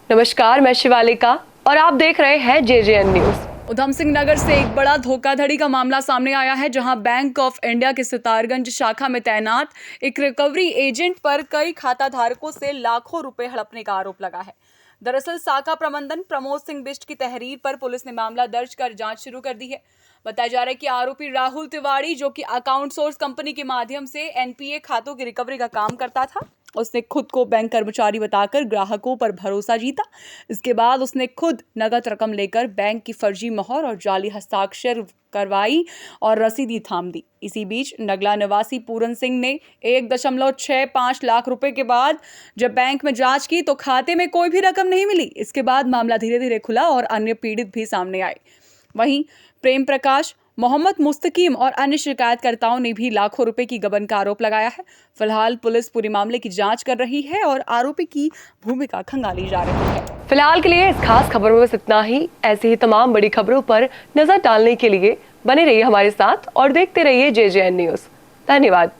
नमस्कार, मैं शिवालिका और आप देख रहे हैं JJN न्यूज। उधम सिंह नगर से एक बड़ा धोखाधड़ी का मामला सामने आया है, जहां बैंक ऑफ इंडिया के सितारगंज शाखा में तैनात एक रिकवरी एजेंट पर कई खाता धारकों से लाखों रुपए हड़पने का आरोप लगा है। दरअसल शाखा प्रबंधन प्रमोद सिंह बिष्ट की तहरीर पर पुलिस ने मामला दर्ज कर जांच शुरू कर दी है। बताया जा रहा है कि आरोपी राहुल तिवारी, जो कि अकाउंट सोर्स कंपनी के माध्यम से NPA खातों की रिकवरी का काम करता था, उसने खुद को बैंक कर्मचारी बताकर ग्राहकों पर भरोसा जीता। इसके बाद उसने खुद नगद रकम लेकर बैंक की फर्जी मोहर और जाली हस्ताक्षर करवाई और रसीदी थाम दी। इसी बीच नगला निवासी पूरन सिंह ने 1.65 लाख रुपए के बाद जब बैंक में जांच की तो खाते में कोई भी रकम नहीं मिली। इसके बाद मामला धीरे धीरे खुला और अन्य पीड़ित भी सामने आए। वहीं प्रेम प्रकाश, मोहम्मद मुस्तकीम और अन्य शिकायतकर्ताओं ने भी लाखों रुपए की गबन का आरोप लगाया है। फिलहाल पुलिस पूरे मामले की जांच कर रही है और आरोपी की भूमिका खंगाली जा रही है। फिलहाल के लिए इस खास खबरों में बस इतना ही। ऐसी ही तमाम बड़ी खबरों पर नजर डालने के लिए बने रहिए हमारे साथ और देखते रहिए JJN न्यूज। धन्यवाद।